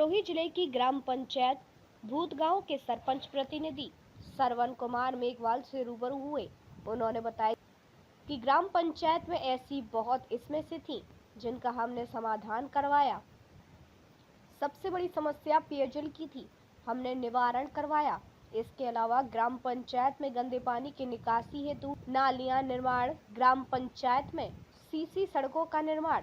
सिरोही जिले की ग्राम पंचायत भूतगांव के सरपंच प्रतिनिधि श्रवण कुमार मेघवाल से रूबरू हुए। उन्होंने बताया कि ग्राम पंचायत में ऐसी बहुत इसमें से थी जिनका हमने समाधान करवाया। सबसे बड़ी समस्या पेयजल की थी, हमने निवारण करवाया। इसके अलावा ग्राम पंचायत में गंदे पानी की निकासी हेतु नालियां निर्माण, ग्राम पंचायत में सीसी सड़कों का निर्माण,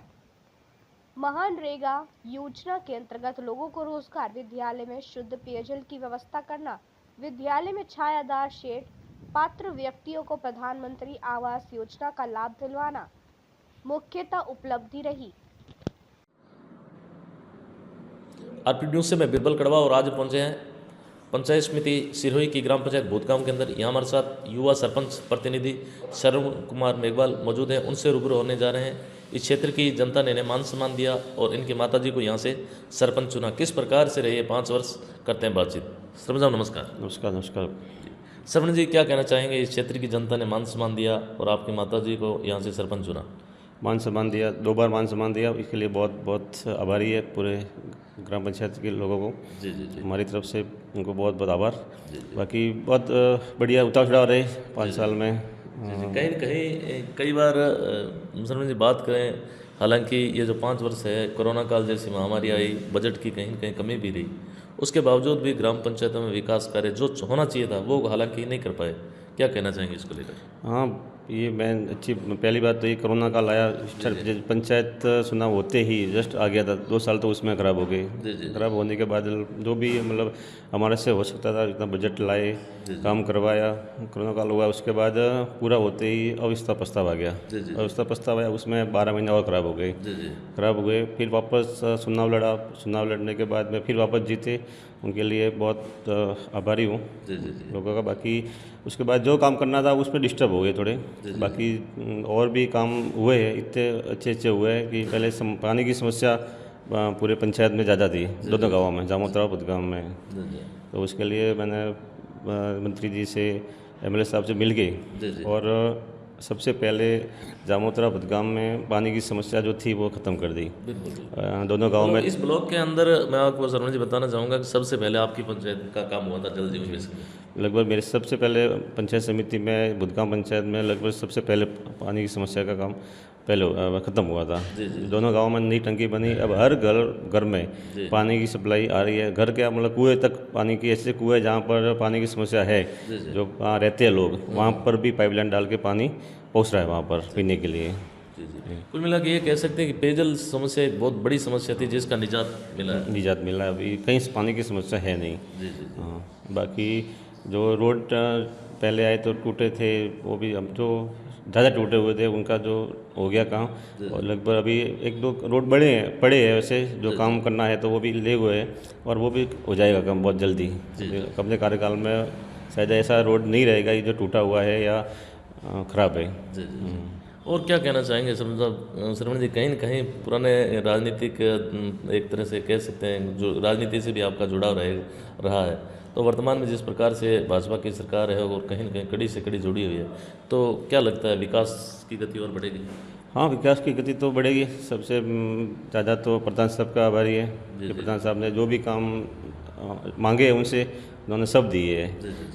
महानरेगा योजना के अंतर्गत लोगों को रोजगार, विद्यालय में शुद्ध पेयजल की व्यवस्था करना, विद्यालय में छायादार शेड, पात्र व्यक्तियों को प्रधानमंत्री आवास योजना का लाभ दिलवाना मुख्यतः उपलब्धि रही। आरपी न्यूज़ से मैं बिरबल कड़वा और आज पहुंचे हैं पंचायत समिति सिरोही की ग्राम पंचायत भूतगांव के अंदर। यहाँ हमारे साथ युवा सरपंच प्रतिनिधि श्रवण कुमार मेघवाल मौजूद हैं। उनसे रूबरू होने जा रहे हैं। इस क्षेत्र की जनता ने इन्हें मान सम्मान दिया और इनकी माताजी को यहाँ से सरपंच चुना। किस प्रकार से रहे 5 वर्ष, करते हैं बातचीत। श्रवण साहब नमस्कार। नमस्कार। नमस्कार। श्रवण जी, क्या कहना चाहेंगे? इस क्षेत्र की जनता ने मान सम्मान दिया और आपकी माताजी को यहाँ से सरपंच चुना। मान सम्मान दिया, 2 बार मान सम्मान दिया, इसके लिए बहुत बहुत आभारी है पूरे ग्राम पंचायत के लोगों को। जी जी जी। हमारी तरफ से उनको बहुत बहुत आभार। बाकी बहुत बढ़िया उतार चढ़ाव रहे 5 साल में। कहीं न कहीं कई बार श्रवण जी बात करें, हालांकि ये जो 5 वर्ष है, कोरोना काल जैसी महामारी आई, बजट की कहीं न कहीं कमी भी रही, उसके बावजूद भी ग्राम पंचायतों में विकास कार्य जो होना चाहिए था वो हालांकि नहीं कर पाए। क्या कहना चाहेंगे इसको लेकर? हाँ, ये मैं अच्छी पहली बात तो ये कोरोना काल आया, पंचायत चुनाव होते ही जस्ट आ गया था। 2 साल तो उसमें ख़राब हो गए। ख़राब होने के बाद जो भी मतलब हमारे से हो सकता था इतना बजट लाए, काम करवाया, कोरोना काल हुआ। उसके बाद पूरा होते ही अवस्था प्रस्ताव आ गया। अवस्था प्रस्ताव आया, उसमें 12 महीने और ख़राब हो गए। फिर वापस चुनाव लड़ा। चुनाव लड़ने के बाद में फिर वापस जीते। उनके लिए बहुत आभारी हूँ लोगों का। बाकी उसके बाद जो काम करना था उसमें डिस्टर्ब हो गए थोड़े। बाकी और भी काम हुए हैं, इतने अच्छे अच्छे हुए हैं कि पहले पानी की समस्या पूरे पंचायत में ज़्यादा थी, दोनों गाँवों में, जामोत्रा भूतगांव में। तो उसके लिए मैंने मंत्री जी से, एमएलए साहब से मिल गई और सबसे पहले जामोत्रा भूतगांव में पानी की समस्या जो थी वो ख़त्म कर दी दोनों गांव में। इस ब्लॉक के अंदर मैं आपको सरवण जी बताना चाहूँगा कि सबसे पहले आपकी पंचायत का काम हुआ था जल जीवन मिशन में। लगभग मेरे सबसे पहले पंचायत समिति में, भूतगांव पंचायत में लगभग सबसे पहले पानी की समस्या का काम पहले ख़त्म हुआ था। दोनों गाँव में नई टंकी बनी। अब हर घर में पानी की सप्लाई आ रही है। घर के मतलब कुएँ तक पानी की, ऐसे कुएँ जहाँ पर पानी की समस्या है, जो वहाँ रहते हैं लोग, वहाँ पर भी पाइपलाइन डाल के पानी पहुँच रहा है वहाँ पर पीने के लिए। कुल मिला के ये कह सकते हैं कि पेयजल समस्या एक बहुत बड़ी समस्या थी जिसका निजात मिला है। अभी कहीं पानी की समस्या है नहीं। हाँ, बाकी जो रोड पहले आए तो टूटे थे, वो भी अब जो ज़्यादा टूटे हुए थे उनका जो हो गया काम। और लगभग अभी 1-2 रोड पड़े हैं वैसे, जो काम करना है तो वो भी ले हुए हैं और वो भी हो जाएगा काम बहुत जल्दी। अपने कार्यकाल में शायद ऐसा रोड नहीं रहेगा ये जो टूटा हुआ है या ख़राब है। और क्या कहना चाहेंगे श्रवण जी? कहीं न कहीं पुराने राजनीतिक, एक तरह से कह सकते हैं, जो राजनीति से भी आपका जुड़ाव रहा है, तो वर्तमान में जिस प्रकार से भाजपा की सरकार है और कहीं न कहीं कड़ी से कड़ी जुड़ी हुई है, तो क्या लगता है विकास की गति और बढ़ेगी? हाँ, विकास की गति तो बढ़ेगी। सबसे ज़्यादा तो प्रधान साहब का आभारी है कि प्रधान साहब ने जो भी काम मांगे उनसे उन्होंने सब दिए है।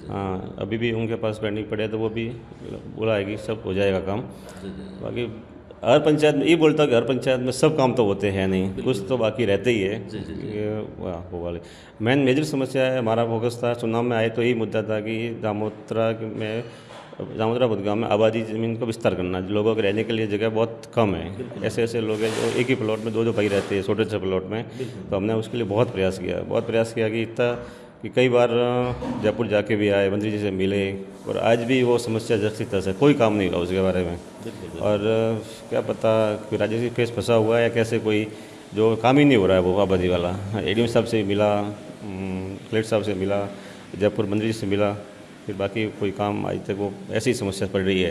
हाँ, अभी भी उनके पास पेंडिंग पड़े तो वो भी बोला है कि सब हो जाएगा काम। बाकी हर पंचायत में ये बोलता हूँ कि हर पंचायत में सब काम तो होते हैं नहीं, कुछ तो बाकी रहते ही है। वो वाले मेन मेजर समस्या है। हमारा फोकस था, चुनाव में आए तो यही मुद्दा था कि जामोत्रा भूतगांव में आबादी ज़मीन को विस्तार करना। लोगों के रहने के लिए जगह बहुत कम है। ऐसे लोग हैं जो एक ही प्लॉट में 2-2 भाई रहते हैं, छोटे छोटे प्लॉट में। तो हमने उसके लिए बहुत प्रयास किया कि इतना कि कई बार जयपुर जाके भी आए, मंत्री जी से मिले, और आज भी वो समस्या जैसी तरह कोई काम नहीं हुआ उसके बारे में। और क्या पता कोई राजनीतिक केस फंसा हुआ है या कैसे, कोई जो काम ही नहीं हो रहा है वो आबादी वाला। एडीएम साहब से मिला, कलेक्टर साहब से मिला, जयपुर मंत्री जी से मिला, फिर बाकी कोई काम आज तक वो ऐसी समस्या पड़ रही है।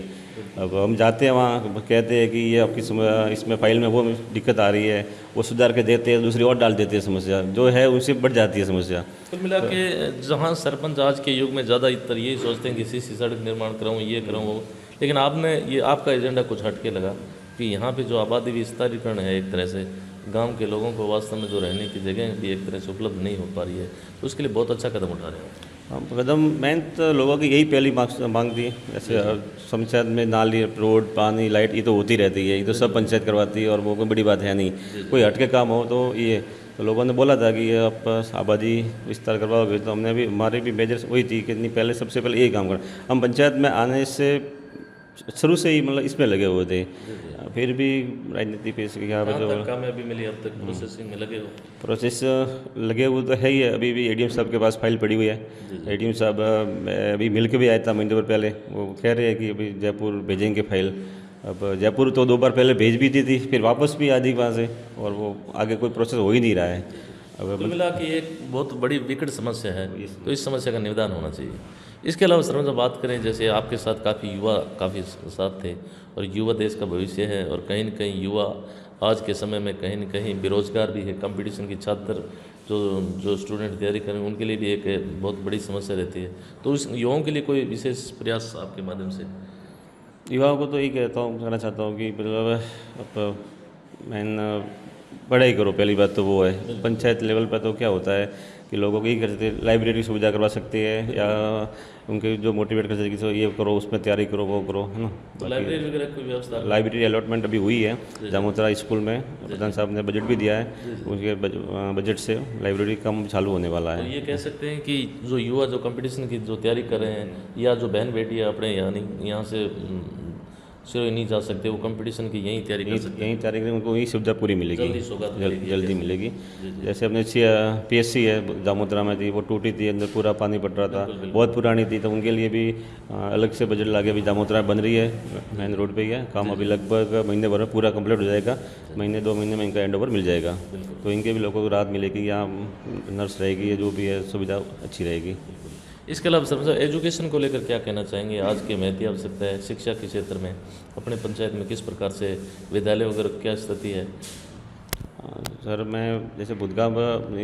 अब हम जाते हैं वहाँ, कहते हैं कि ये आपकी इसमें फाइल में वो दिक्कत आ रही है, वो सुधार के देते हैं, दूसरी और डाल देते हैं। समस्या जो है उनसे बढ़ जाती है समस्या। कुल मिला के जहाँ सरपंच आज के युग में ज़्यादा इतर यही सोचते हैं कि सीसी सड़क निर्माण कराऊँ, ये कराऊँ वो, लेकिन आपका एजेंडा कुछ हटके लगा कि यहाँ पे जो आबादी विस्तारीकरण है एक तरह से, गांव के लोगों को वास्तव में जो रहने की जगह भी एक तरह से उपलब्ध नहीं हो पा रही है, तो उसके लिए बहुत अच्छा कदम उठा रहे हैं। हम कदम मेन तो लोगों की यही पहली मांग थी। जैसे पंचायत में नाली, रोड, पानी, लाइट ये तो होती रहती है, ये तो सब पंचायत करवाती है और वो कोई बड़ी बात है नहीं। कोई हटके काम हो तो ये तो लोगों ने बोला था कि ये आप आबादी विस्तार करवाओगे, तो हमने भी हमारी भी मेजर वही थी कि नहीं, पहले सबसे पहले यही काम करना। हम पंचायत में आने से शुरू से ही मतलब इसमें लगे हुए थे, फिर भी राजनीति पे यहाँ पर जो कामयाबी मिली अब तक प्रोसेसिंग में लगे हो? प्रोसेस लगे हुए तो है ही है। अभी भी एडीएम साहब के पास फाइल पड़ी हुई है। एडीएम साहब अभी मिल के भी आया था महीने भर पहले, वो कह रहे हैं कि अभी जयपुर भेजेंगे फाइल। अब जयपुर तो 2 बार पहले भेज भी दी थी, फिर वापस भी आ दी वहाँ से, और वो आगे कोई प्रोसेस हो ही नहीं रहा है। अब कुल मिला कि एक बहुत बड़ी विकट समस्या है, तो इस समस्या का निदान होना चाहिए। इसके अलावा सर जब बात करें, जैसे आपके साथ काफ़ी युवा काफ़ी साथ थे, और युवा देश का भविष्य है, और कहीं न कहीं युवा आज के समय में कहीं न कहीं बेरोजगार भी है। कंपटीशन की छात्र जो स्टूडेंट तैयारी करें, उनके लिए भी एक बहुत बड़ी समस्या रहती है। तो इस युवाओं के लिए कोई विशेष प्रयास आपके माध्यम से? युवाओं को तो यही कहना चाहता हूँ कि मतलब अब मैन पढ़ाई करो, पहली बात तो वो है। पंचायत लेवल पर तो क्या होता है कि लोगों को यही कर सकते हैं, लाइब्रेरी सुविधा करवा सकते हैं, या उनके जो मोटिवेट कर सकते हैं कि ये करो, उसमें तैयारी करो, वो करो, है ना। तो लाइब्रेरी वगैरह की व्यवस्था? लाइब्रेरी अलॉटमेंट अभी हुई है जामोत्रा स्कूल में, प्रधान साहब ने बजट भी दिया है, उसके बजट से लाइब्रेरी काम चालू होने वाला तो है। ये कह सकते हैं कि जो युवा जो कंपटीशन की जो तैयारी कर रहे हैं, या जो बहन बेटी है अपने यहाँ से सिरोही नहीं जा सकते, वो कंपटीशन की यहीं तैयारी कर सकते हैं। यहीं तैयारी करें, उनको यही सुविधा पूरी मिलेगी, जल्दी सौगात मिलेगी। जल्दी मिलेगी। जैसे अपने पीएससी है जामोत्रा में थी, वो टूटी थी, अंदर पूरा पानी पड़ रहा था, बहुत पुरानी थी, तो उनके लिए भी अलग से बजट लाके अभी जामोत्रा बन रही है, मेन रोड पे ही है। काम अभी लगभग महीने भर में पूरा कंप्लीट हो जाएगा, महीने 2 महीने में इनका हैंडओवर मिल जाएगा। तो इनके भी लोगों को राहत मिलेगी, यहाँ नर्स रहेगी, जो भी है सुविधा अच्छी रहेगी। इसके अलावा सर एजुकेशन को लेकर क्या कहना चाहेंगे? आज की महती आवश्यकता है शिक्षा के क्षेत्र में, अपने पंचायत में किस प्रकार से विद्यालय वगैरह क्या स्थिति है? सर मैं जैसे बुधगांव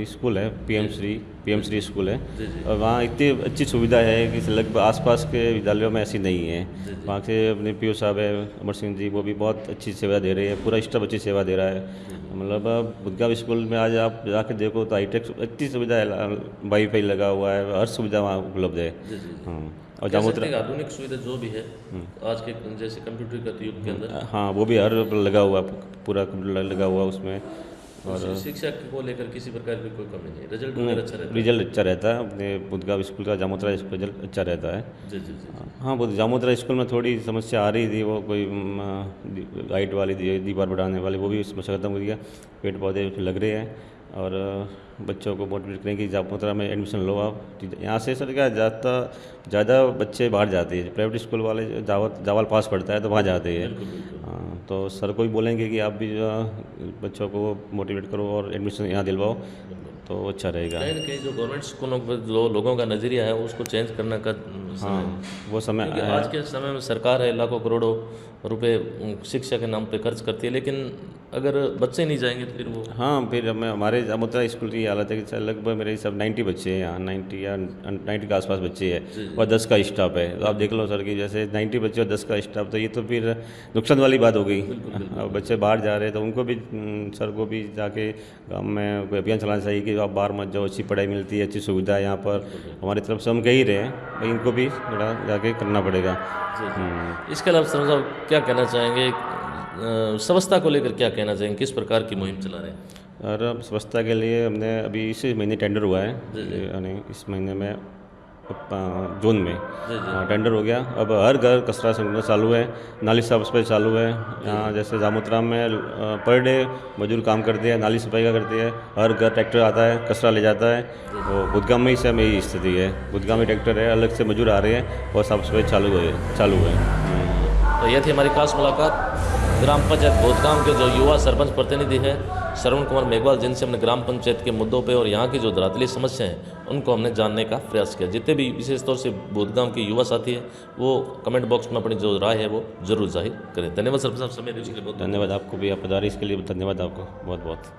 स्कूल है, पीएम श्री स्कूल है, और वहाँ इतनी अच्छी सुविधा है कि लगभग आसपास के विद्यालयों में ऐसी नहीं है। वहाँ से अपने पीओ साहब है अमर सिंह जी, वो भी बहुत अच्छी सेवा दे रहे हैं, पूरा स्टाफ अच्छी सेवा दे रहा है। मतलब बुधगांव स्कूल में आज आप जाके देखो तो हाईटेक इतनी सुविधा है, वाईफाई लगा हुआ है, हर सुविधा वहाँ उपलब्ध है। हाँ, और जामोत्रा आधुनिक सुविधा जो भी है आज के जैसे कंप्यूटर युग के अंदर, हाँ वो भी हर लगा हुआ, पूरा कंप्यूटर लगा हुआ उसमें। और शिक्षा को लेकर किसी प्रकार की कोई कमी नहीं, रिजल्ट वगैरह अच्छा रहता है? रिजल्ट अच्छा रहता है अपने बुधगांव स्कूल का, जामोत्रा रिजल्ट अच्छा रहता है। जी जी जी। हाँ, वो जामोत्रा स्कूल में थोड़ी समस्या आ रही थी, वो कोई हाइट वाली दीवार बढ़ाने वाली, वो भी समस्या खत्म हो गया। पेड़ पौधे लग रहे हैं, और बच्चों को मोटिवेट करें कि जामोत्रा में एडमिशन लो आप। यहाँ से सर क्या ज़्यादा बच्चे बाहर जाते हैं, प्राइवेट स्कूल वाले जावल पास पढ़ता है तो वहाँ जाते हैं। हाँ, तो सर को भी बोलेंगे कि आप भी बच्चों को मोटिवेट करो और एडमिशन यहाँ दिलवाओ, तो अच्छा रहेगा। कहीं न कहीं जो गवर्नमेंट स्कूलों पर जो लोगों का नज़रिया है उसको चेंज करने का हाँ, वो समय आज के समय में सरकार है लाखों करोड़ों रुपए शिक्षा के नाम पे खर्च करती है, लेकिन अगर बच्चे नहीं जाएंगे तो फिर वो हाँ, फिर हमारे जामोत्रा स्कूल की हालत है कि लगभग मेरे सब 90 बच्चे हैं यहाँ, 90 या 90 के आसपास बच्चे हैं, और 10 का स्टाफ है। तो आप देख लो सर कि जैसे 90 बच्चे और 10 का स्टाफ, तो ये तो फिर नुकसान वाली बात हो गई। अब बच्चे बाहर जा रहे हैं तो उनको भी सर को भी जाके गाँव में कोई अभियान चलाना चाहिए कि आप बाहर मत जाओ, अच्छी पढ़ाई मिलती है, अच्छी सुविधा है यहाँ पर। हमारी तरफ से हम कह ही रहे हैं, भाई इनको भी थोड़ा जाके करना पड़ेगा। इसके अलावा सर साहब क्या कहना चाहेंगे, स्वच्छता को लेकर क्या कहना चाहेंगे, किस प्रकार की मुहिम चला रहे हैं? और स्वच्छता के लिए हमने अभी इसी महीने टेंडर हुआ है, यानी इस महीने में जून में टेंडर हो गया। अब हर घर कचरा संकलन चालू है, नाली साफ सफाई चालू है। यहाँ जैसे जामोत्रा में पर डे मजदूर काम करते हैं, नाली सफाई का करते हैं, हर घर ट्रैक्टर आता है, कचरा ले जाता है। वो बुधगांव में ही सेम यही स्थिति है, बुधगांव में ट्रैक्टर है, अलग से मजदूर आ रहे हैं और साफ सफाई चालू है। तो यह थी हमारी खास मुलाकात ग्राम पंचायत बुधगांव के जो युवा सरपंच प्रतिनिधि है श्रवण कुमार मेघवाल, जिनसे हमने ग्राम पंचायत के मुद्दों पे और यहाँ की जो धरातली समस्या हैं उनको हमने जानने का प्रयास किया। जितने भी विशेष तौर से बुधगांव के युवा साथी हैं वो कमेंट बॉक्स में अपनी जो राय है वो जरूर जाहिर करें। धन्यवाद सरपंच साहब, समय देने के लिए बहुत धन्यवाद। आपको भी, आप पधारी इसके लिए धन्यवाद आपको बहुत बहुत।